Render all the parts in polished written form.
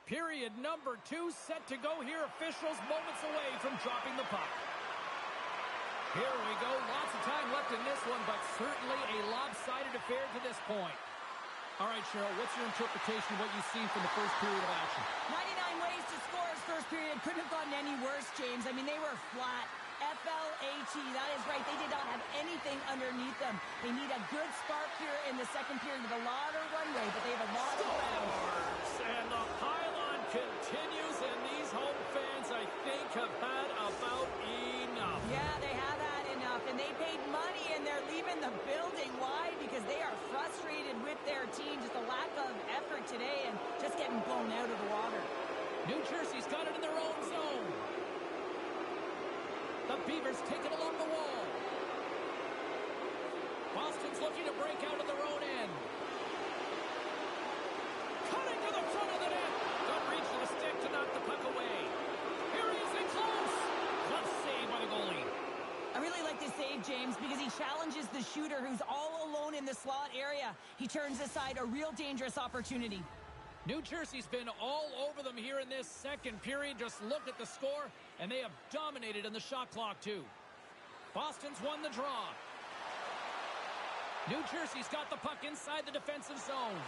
Period number 2 set to go here. Officials moments away from dropping the puck. Here we go. Lots of time left in this one, but certainly a lopsided affair to this point. All right, Cheryl, what's your interpretation of what you've seen from the first period of action? 99 ways to score his first period. Couldn't have gotten any worse, James. I mean, they were flat. F-L-A-T. That is right. They did not have anything underneath them. They need a good spark here in the second period with a lot of runway, but they have a lot of ground. And the pylon continues, and these home fans, I think, have had about enough. Yeah, they have had enough, and they paid money, and they're leaving the building. Why? Because they are frustrated with their team. Just a lack of effort today and just getting blown out of the water. New Jersey's got it in their own zone. The Beavers take it along the wall. Boston's looking to break out of their own end. Cutting to the front of the net. Good reach of the stick to knock the puck away. Here he is in close. Glove save by the goalie. I really like this save, James, because he challenges the shooter who's all alone in the slot area. He turns aside a real dangerous opportunity. New Jersey's been all over them here in this second period. Just look at the score, and they have dominated in the shot clock, too. Boston's won the draw. New Jersey's got the puck inside the defensive zone.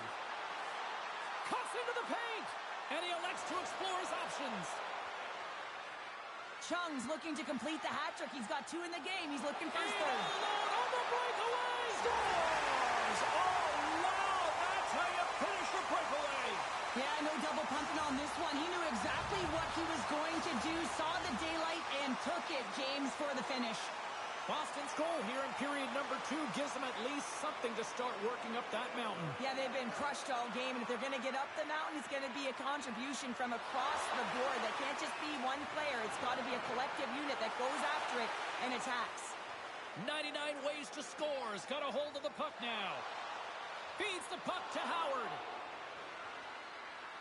Cuts into the paint, and he elects to explore his options. Chung's looking to complete the hat trick. He's got 2 in the game. He's looking for his third. On the breakaway! Scores! Oh, wow! That's how you finish the breakaway. Yeah, no double pumping on this one. He knew exactly what he was going to do, saw the daylight, and took it, James, for the finish. Boston's goal here in period number 2 gives them at least something to start working up that mountain. Yeah, they've been crushed all game, and if they're going to get up the mountain, it's going to be a contribution from across the board. That can't just be one player. It's got to be a collective unit that goes after it and attacks. 99 ways to score. Has got a hold of the puck now. Feeds the puck to Howard.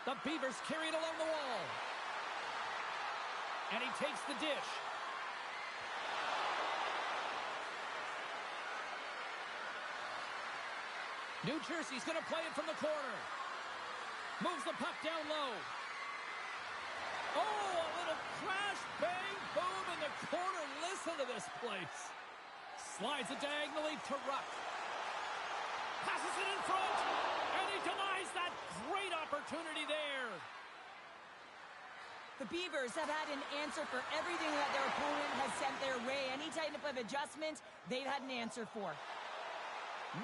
The Beavers carry it along the wall. And he takes the dish. New Jersey's going to play it from the corner. Moves the puck down low. Oh, a little crash, bang, boom in the corner. Listen to this place. Slides it diagonally to Ruck. Passes it in front. And he denies that great opportunity there. The Beavers have had an answer for everything that their opponent has sent their way. Any type of adjustment, they've had an answer for.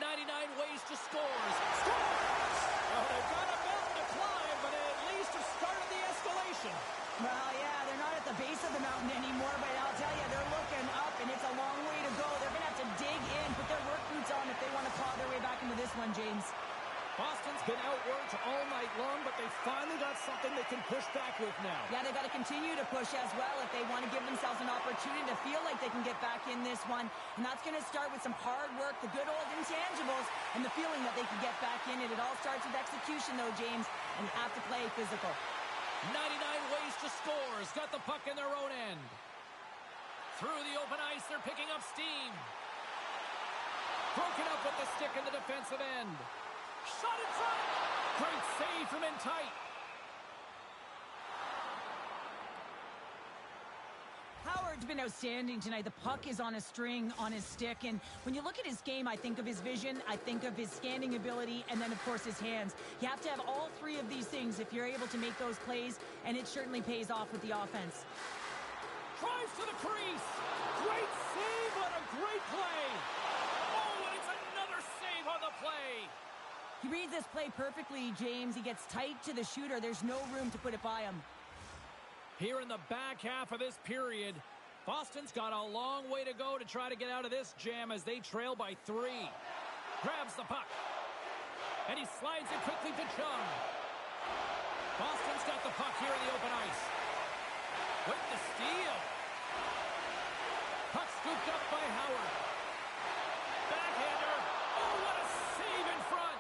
99 ways to scores. Scores! Well, they've got a mountain to climb, but at least have started the escalation. Well, yeah, they're not at the base of the mountain anymore, but I'll tell you, they're looking up, and it's a long way to go. They're going to have to dig in, put their work boots on if they want to claw their way back into this one, James. Boston's been outworked all night long, but they finally got something they can push back with now. Yeah, they got to continue to push as well if they want to give themselves an opportunity to feel like they can get back in this one. And that's going to start with some hard work, the good old intangibles, and the feeling that they can get back in it. It all starts with execution, though, James, and you have to play physical. 99 ways to score. Has got the puck in their own end. Through the open ice, they're picking up steam. Broken up with the stick in the defensive end. Shot in front. Great save from in tight. Howard's been outstanding tonight. The puck is on a string on his stick. And when you look at his game, I think of his vision, I think of his standing ability, and then, of course, his hands. You have to have all 3 of these things if you're able to make those plays, and it certainly pays off with the offense. Drives to the crease. Great save. What a great play. Oh, and it's another save on the play. He reads this play perfectly, James. He gets tight to the shooter. There's no room to put it by him. Here in the back half of this period, Boston's got a long way to go to try to get out of this jam as they trail by 3. Grabs the puck. And he slides it quickly to Chung. Boston's got the puck here in the open ice. With the steal. Puck scooped up by Howard. Backhander. Oh, what a save in front.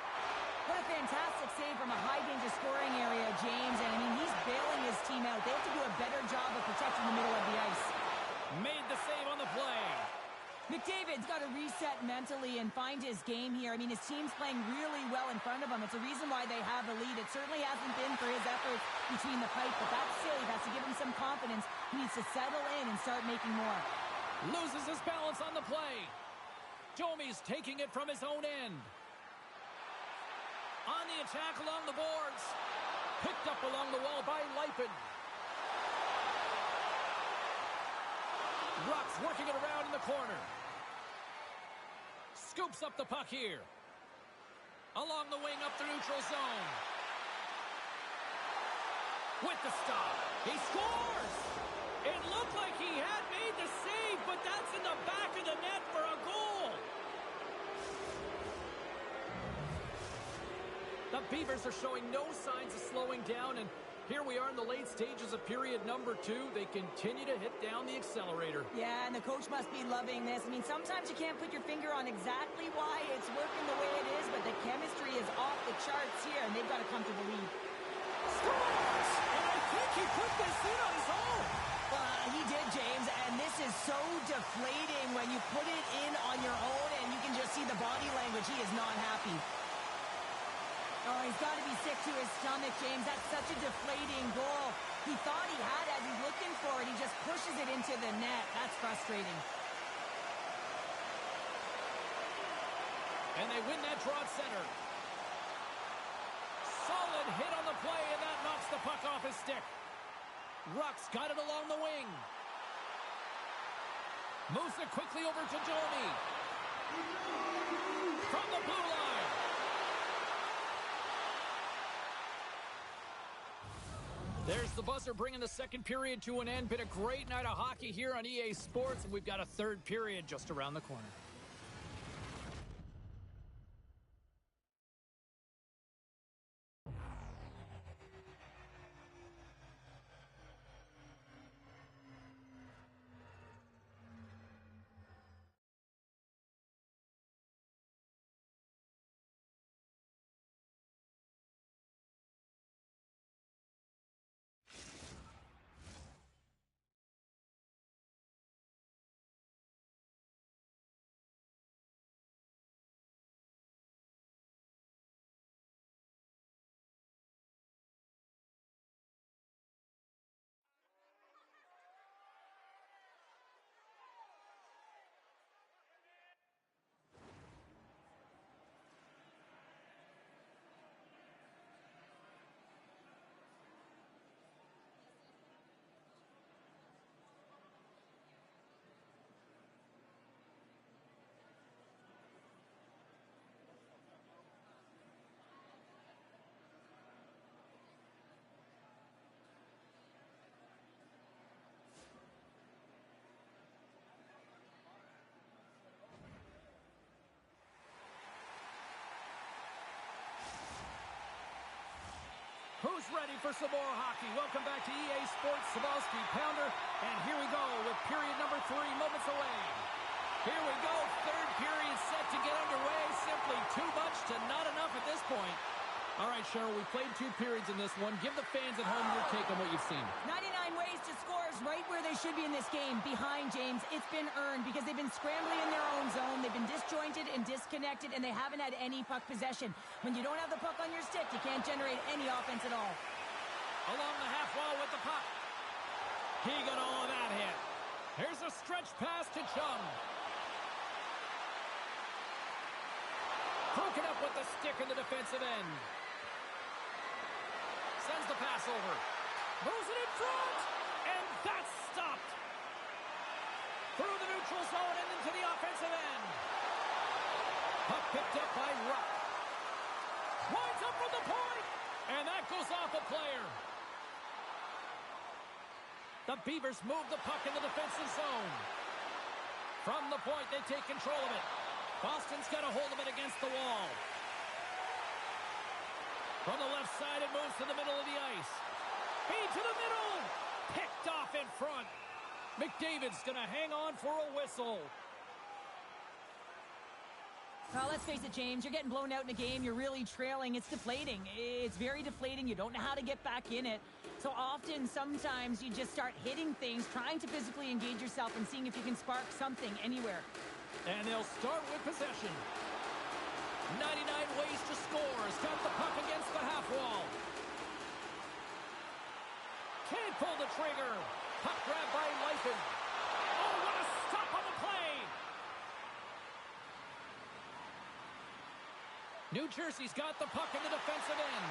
What a fantastic save from a high-danger scoring area, James. And, I mean, he's bailing his team out. They have to do a better job of protecting the middle of the ice. Made the save on the play. McDavid's got to reset mentally and find his game here. I mean, his team's playing really well in front of him. It's a reason why they have the lead. It certainly hasn't been for his efforts between the pipe, but that's silly. That's to give him some confidence. He needs to settle in and start making more. Loses his balance on the play. Domi's taking it from his own end. On the attack along the boards. Picked up along the wall by Leipin. Ruck's working it around in the corner. Scoops up the puck here. Along the wing up the neutral zone. With the stop. He scores! It looked like he had made the save, but that's in the back of the net for a goal. The Beavers are showing no signs of slowing down, and here we are in the late stages of period number 2. They continue to hit down the accelerator. Yeah, and the coach must be loving this. I mean, sometimes you can't put your finger on exactly why it's working the way it is, but the chemistry is off the charts here, and they've got a comfortable lead. Scores! And I think he put this in on his own. He did, James, and this is so deflating when you put it in on your own, and you can just see the body language. He is not happy. Oh, he's got to be sick to his stomach, James. That's such a deflating goal. He thought he had it. He's looking for it. He just pushes it into the net. That's frustrating. And they win that draw at center. Solid hit on the play, and that knocks the puck off his stick. Ruck's got it along the wing. Moves it quickly over to Domi. From the blue line. There's the buzzer bringing the second period to an end. Been a great night of hockey here on EA Sports, and we've got a third period just around the corner. Who's ready for some more hockey? Welcome back to EA Sports Sabalski Pounder. And here we go with period number 3, moments away. Here we go, third period set to get underway. Simply too much to not enough at this point. All right, Cheryl, we played 2 periods in this one. Give the fans at home your take on what you've seen. 99 ways to score is right where they should be in this game. Behind, James, it's been earned because they've been scrambling in their own zone. They've been disjointed and disconnected, and they haven't had any puck possession. When you don't have the puck on your stick, you can't generate any offense at all. Along the half wall with the puck. He got all of that hit. Here's a stretch pass to Chung. Broken up with the stick in the defensive end. Sends the pass over. Moves it in front. And that's stopped. Through the neutral zone and into the offensive end. Puck picked up by Ruck. Winds up from the point. And that goes off a player. The Beavers move the puck in the defensive zone. From the point, they take control of it. Boston's got a hold of it against the wall. From the left side, it moves to the middle of the ice. Feed to the middle. Picked off in front. McDavid's going to hang on for a whistle. Well, let's face it, James. You're getting blown out in a game. You're really trailing. It's deflating. It's very deflating. You don't know how to get back in it. So often, sometimes, you just start hitting things, trying to physically engage yourself and seeing if you can spark something anywhere. And they'll start with possession. 99 ways to score. Has got the puck against the half wall. Can't pull the trigger. Puck grab by Leifin. Oh, what a stop on the play. New Jersey's got the puck in the defensive end.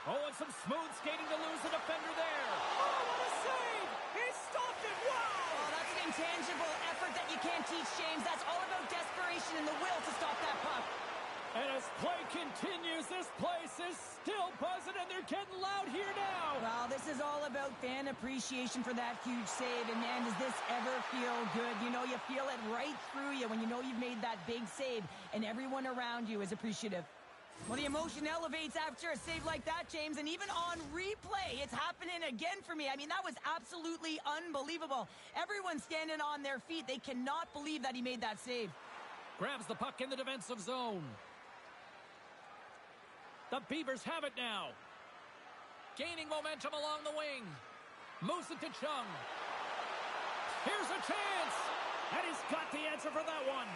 Oh, and some smooth skating to lose the defender there. Oh, what a save. He stopped it. Wow. Oh, that's an intangible effort that you can't teach, James. That's all about desperation and the will to stop that puck. And as play continues, this place is still buzzing, and they're getting loud here now. Well, this is all about fan appreciation for that huge save. And, man, does this ever feel good? You know, you feel it right through you when you know you've made that big save, and everyone around you is appreciative. Well, the emotion elevates after a save like that, James, and even on replay, it's happening again for me. I mean, that was absolutely unbelievable. Everyone's standing on their feet. They cannot believe that he made that save. Grabs the puck in the defensive zone. The Beavers have it now. Gaining momentum along the wing. Moves it to Chung. Here's a chance. And he's got the answer for that one.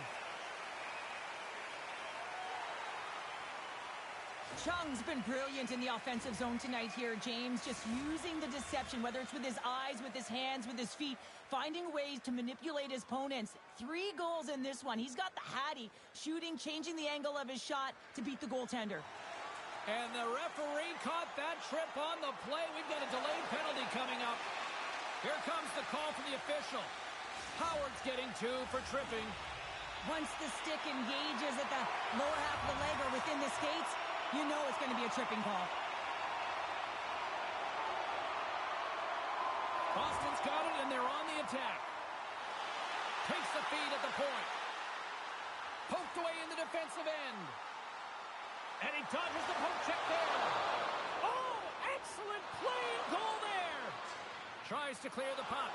Chung's been brilliant in the offensive zone tonight here, James. Just using the deception, whether it's with his eyes, with his hands, with his feet, finding ways to manipulate his opponents. 3 goals in this one. He's got the hattie, shooting, changing the angle of his shot to beat the goaltender. And the referee caught that trip on the play. We've got a delayed penalty coming up. Here comes the call from the official. Howard's getting 2 for tripping. Once the stick engages at the lower half of the leg or within the skates, you know it's going to be a tripping call. Boston's got it, and they're on the attack. Takes the feed at the point. Poked away in the defensive end. And he dodges the poke check there. Oh, excellent play and goal there. Tries to clear the puck.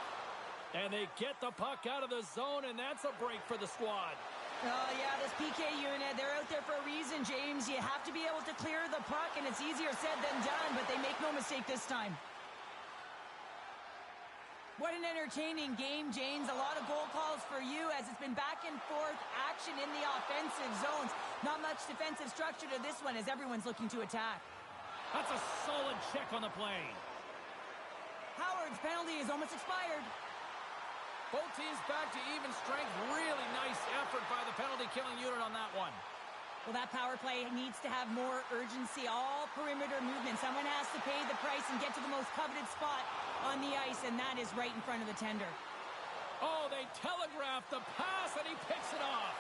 And they get the puck out of the zone, and that's a break for the squad. Oh, yeah, this PK unit, they're out there for a reason, James. You have to be able to clear the puck, and it's easier said than done, but they make no mistake this time. What an entertaining game, James. A lot of goal calls for you as it's been back and forth action in the offensive zones. Not much defensive structure to this one as everyone's looking to attack. That's a solid check on the play. Howard's penalty is almost expired. Both teams back to even strength. Really nice effort by the penalty-killing unit on that one. Well, that power play needs to have more urgency. All perimeter movement. Someone has to pay the price and get to the most coveted spot on the ice, and that is right in front of the tender. Oh, they telegraphed the pass, and he picks it off.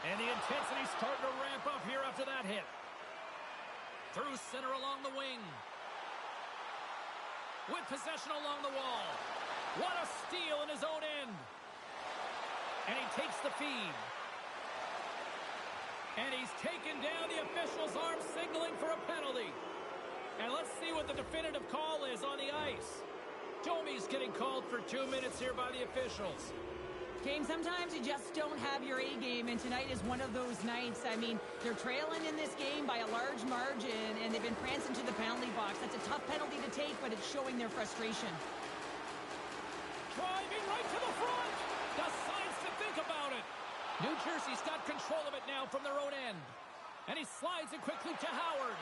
And the intensity's starting to ramp up here after that hit. Through center along the wing. With possession along the wall. What a steal in his own end. And he takes the feed. And he's taken down. The official's arm signaling for a penalty. And let's see what the definitive call is on the ice. Domi's getting called for 2 minutes here by the officials. James, sometimes you just don't have your A game, and tonight is one of those nights. I mean, they're trailing in this game by a large margin, and they've been prancing to the penalty box. That's a tough penalty to take, but it's showing their frustration. Driving right to the front. Decides to think about it. New Jersey's got control of it now from their own end. And he slides it quickly to Howard.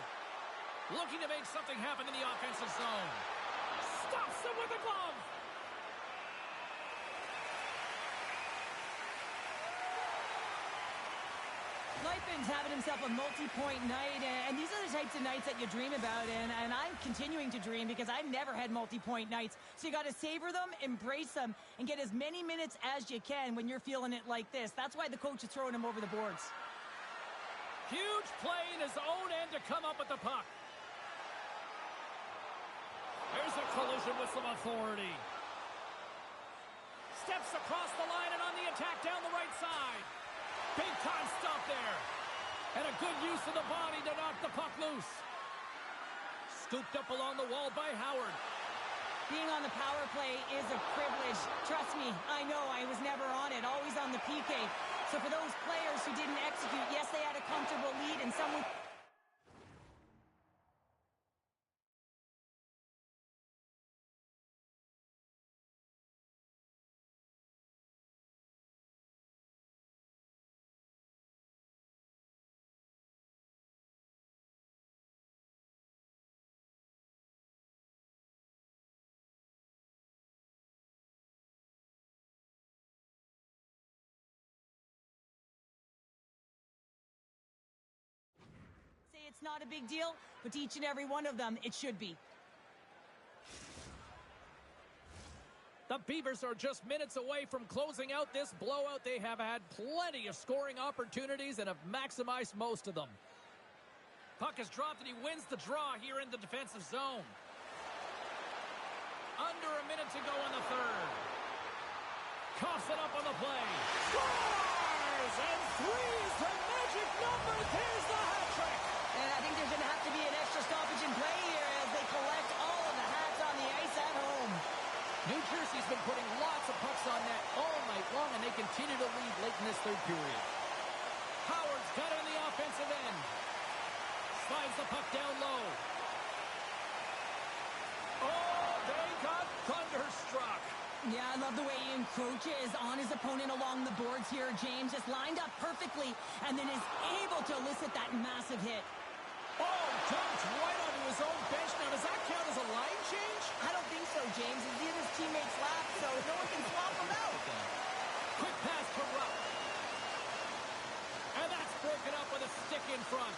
Looking to make something happen in the offensive zone. Stops him with a glove. Leifin's having himself a multi-point night, and these are the types of nights that you dream about, and I'm continuing to dream because I've never had multi-point nights. So you got to savor them, embrace them, and get as many minutes as you can when you're feeling it like this. That's why the coach is throwing him over the boards. Huge play in his own end to come up with the puck. There's a collision with some authority. Steps across the line and on the attack down the right side. Big time stop there. And a good use of the body to knock the puck loose. Scooped up along the wall by Howard. Being on the power play is a privilege. Trust me, I know I was never on it, always on the PK. So for those players who didn't execute, yes, they had a comfortable lead and some with it's not a big deal, but to each and every one of them, it should be. The Beavers are just minutes away from closing out this blowout. They have had plenty of scoring opportunities and have maximized most of them. Puck is dropped and he wins the draw here in the defensive zone. Under a minute to go in the third. Coughs it up on the play. Scores! And three's the magic number. There's the hat trick. And I think there's going to have to be an extra stoppage in play here as they collect all of the hats on the ice at home. New Jersey's been putting lots of pucks on net all night long, and they continue to lead late in this third period. Howard's got it in the offensive end. Slides the puck down low. Oh, they got thunderstruck. Yeah, I love the way he encroaches on his opponent along the boards here. James just lined up perfectly and then is able to elicit that massive hit. Oh, dumped right onto his own bench. Now, does that count as a line change? I don't think so, James. He's in his teammates' lap, so no one can swap him out. Quick pass to Rupp. And that's broken up with a stick in front.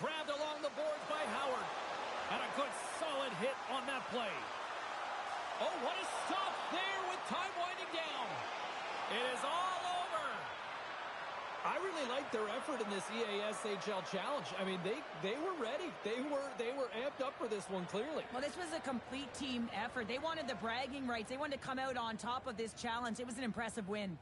Grabbed along the boards by Howard. And a good solid hit on that play. Oh, what a stop there with time winding down. It is all over. I really liked their effort in this EASHL challenge. I mean, they were ready. They were amped up for this one, clearly. Well, this was a complete team effort. They wanted the bragging rights. They wanted to come out on top of this challenge. It was an impressive win.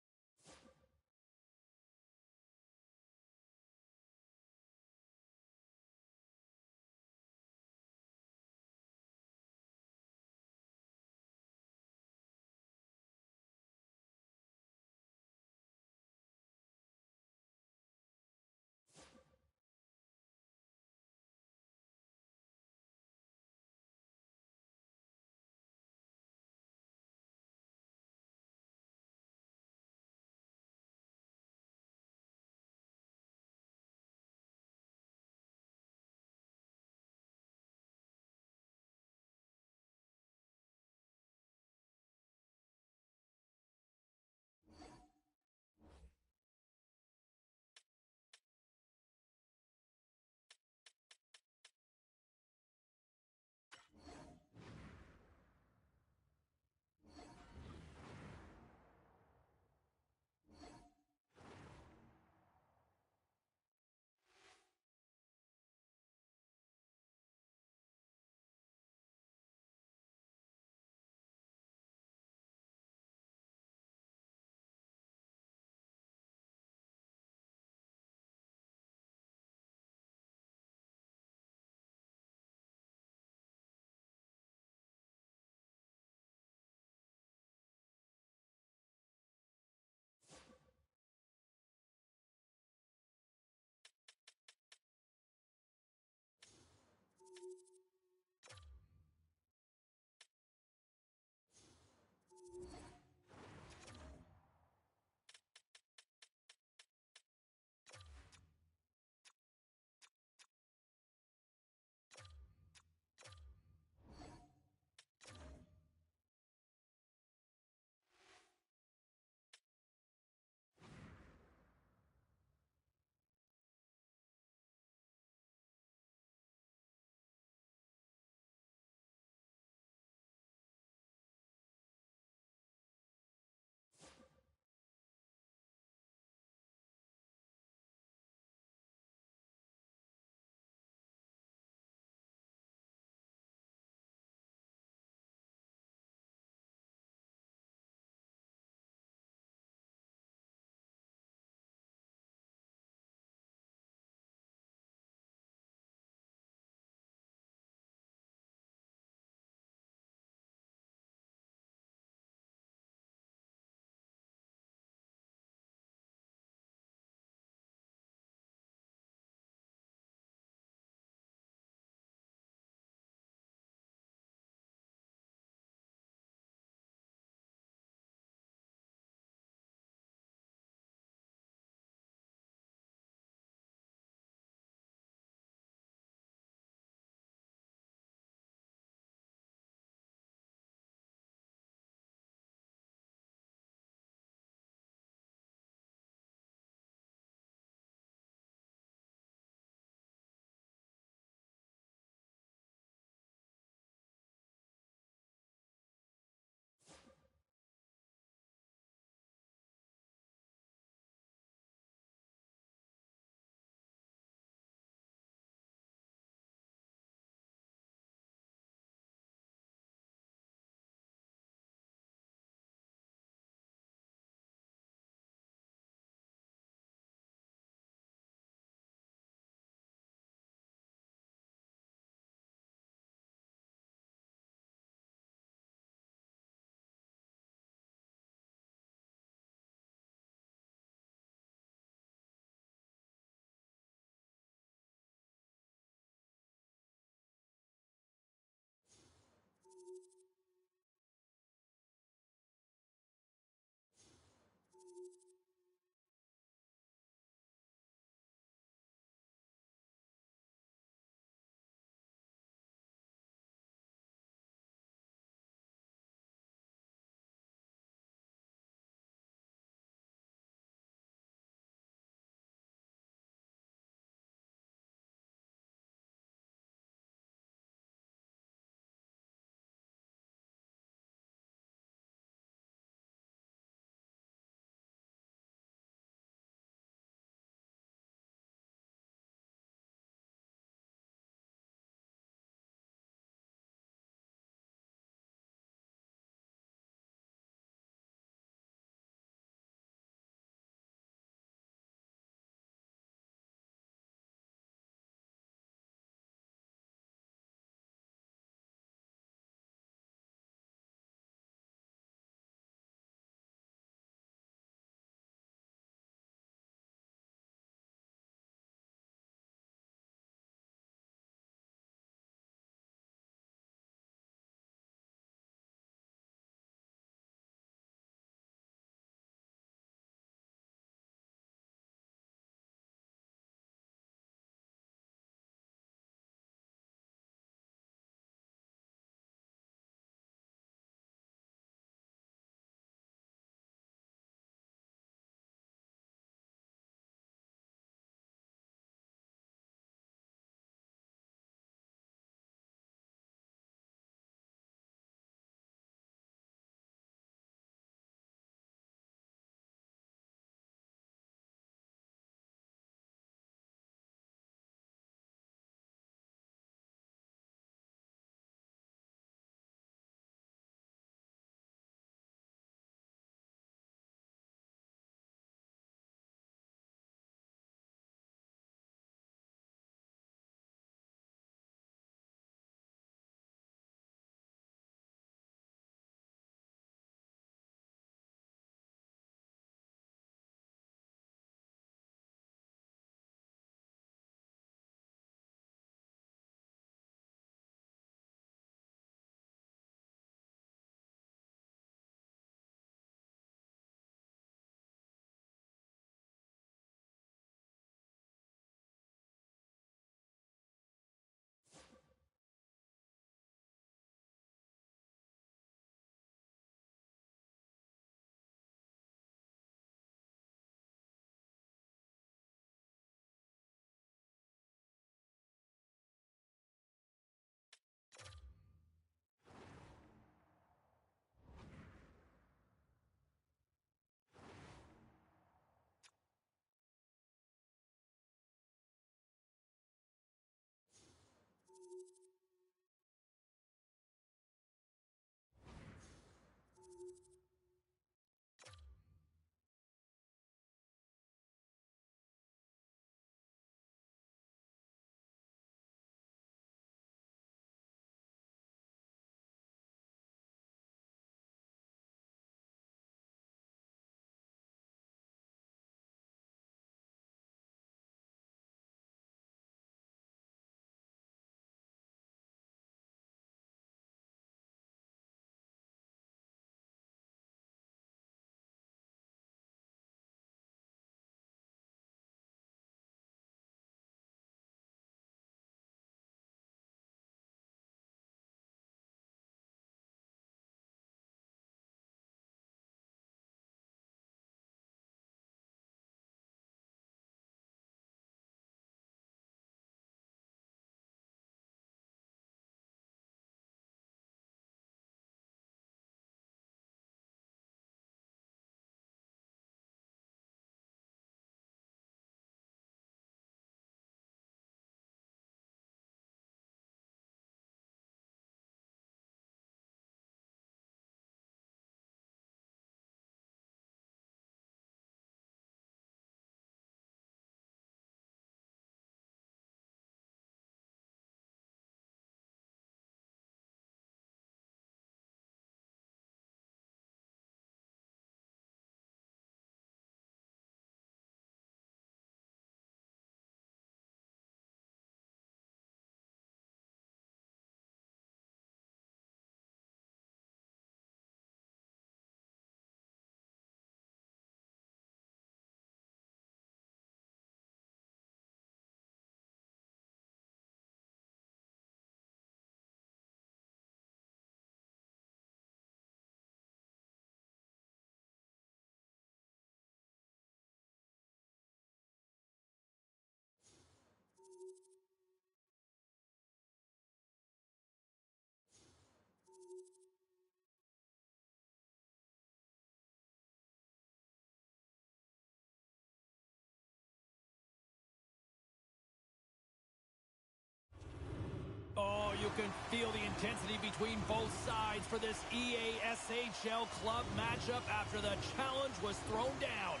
You can feel the intensity between both sides for this EASHL club matchup after the challenge was thrown down.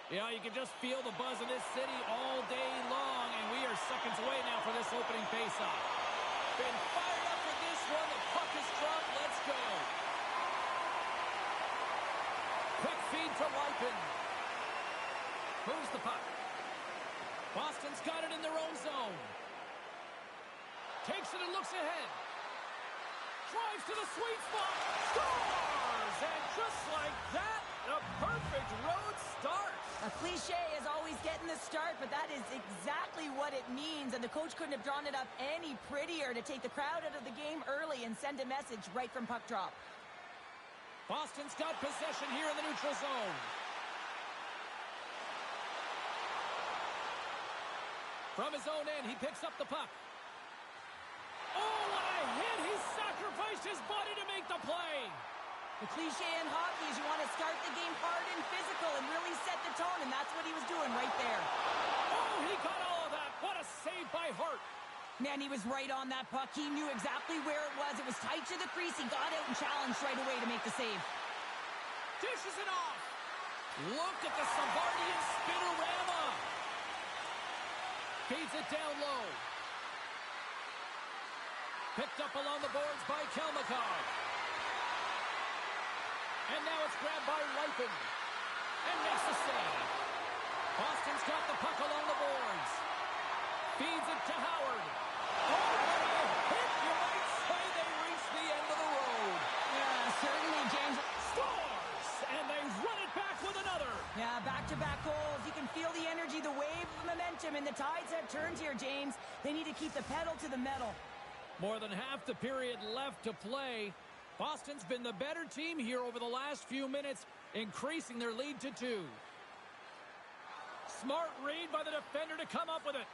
Yeah, you can just feel the buzz in this city all day long, and we are seconds away now for this opening faceoff. Been fired up for this one. The puck is dropped. Let's go. Quick feed to Lipin. Moves the puck. Boston's got it in their own zone. Takes it and looks ahead. Drives to the sweet spot. Scores! And just like that, a perfect road start. A cliche is always getting the start, but that is exactly what it means. And the coach couldn't have drawn it up any prettier to take the crowd out of the game early and send a message right from puck drop. Boston's got possession here in the neutral zone. From his own end, he picks up the puck. Oh, what a hit! He sacrificed his body to make the play. The cliche in hockey is you want to start the game hard and physical and really set the tone, and that's what he was doing right there. Oh, he got all of that. What a save by Hart. Man, he was right on that puck. He knew exactly where it was. It was tight to the crease. He got out and challenged right away to make the save. Dishes it off. Look at the Savardian spinorama. Feeds it down low. Picked up along the boards by Kelmakov. And now it's grabbed by Lipin. And makes the save. Boston's got the puck along the boards. Feeds it to Howard. Oh, what a hit! You might say they reached the end of the road. Yeah, certainly, James. Scores! And they run it back with another. Yeah, back-to-back goals. You can feel the energy, the wave of momentum, and the tides have turned here, James. They need to keep the pedal to the metal. More than half the period left to play. Boston's been the better team here over the last few minutes, increasing their lead to 2. Smart read by the defender to come up with it.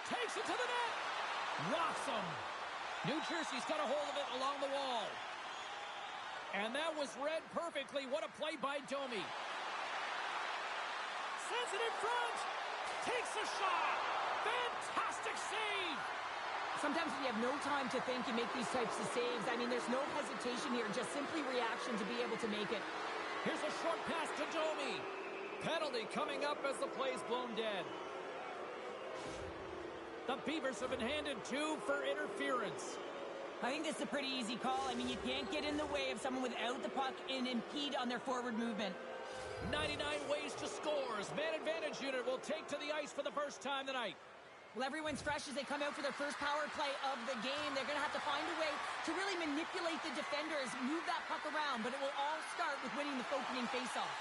Takes it to the net. Rocks him. New Jersey's got a hold of it along the wall. And that was read perfectly. What a play by Domi. Sends it in front. Takes a shot. Fantastic save. Sometimes when you have no time to think, you make these types of saves. I mean, there's no hesitation here, just simply reaction to be able to make it. Here's a short pass to Domi. Penalty coming up as the play's blown dead. The Beavers have been handed 2 for interference. I think this is a pretty easy call. I mean, you can't get in the way of someone without the puck and impede on their forward movement. 99 ways to score. Man advantage unit will take to the ice for the first time tonight. Well, everyone's fresh as they come out for their first power play of the game. They're going to have to find a way to really manipulate the defenders, move that puck around, but it will all start with winning the opening faceoff.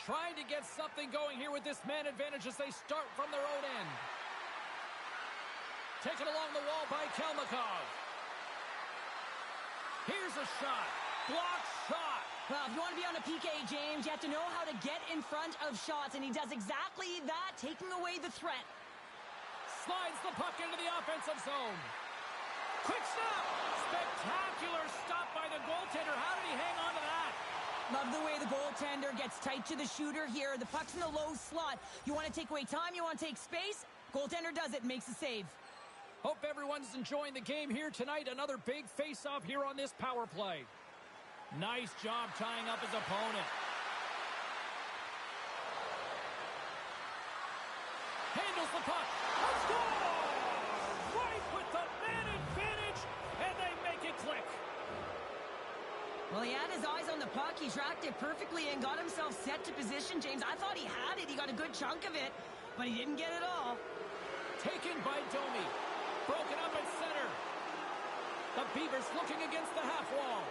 Trying to get something going here with this man advantage as they start from their own end. Taken along the wall by Kelmakov. Here's a shot. Blocked shot. Well, if you want to be on a PK, James, you have to know how to get in front of shots, and he does exactly that, taking away the threat. Slides the puck into the offensive zone. Quick stop. Spectacular stop by the goaltender. How did he hang on to that? Love the way the goaltender gets tight to the shooter here. The puck's in the low slot. You want to take away time, you want to take space. Goaltender does it, makes a save. Hope everyone's enjoying the game here tonight. Another big face-off here on this power play. Nice job tying up his opponent. Handles the puck. Let's go! Right with the man advantage, and they make it click. Well, he had his eyes on the puck. He tracked it perfectly and got himself set to position, James. I thought he had it. He got a good chunk of it, but he didn't get it all. Taken by Domi. Broken up at center. The Beavers looking against the half wall.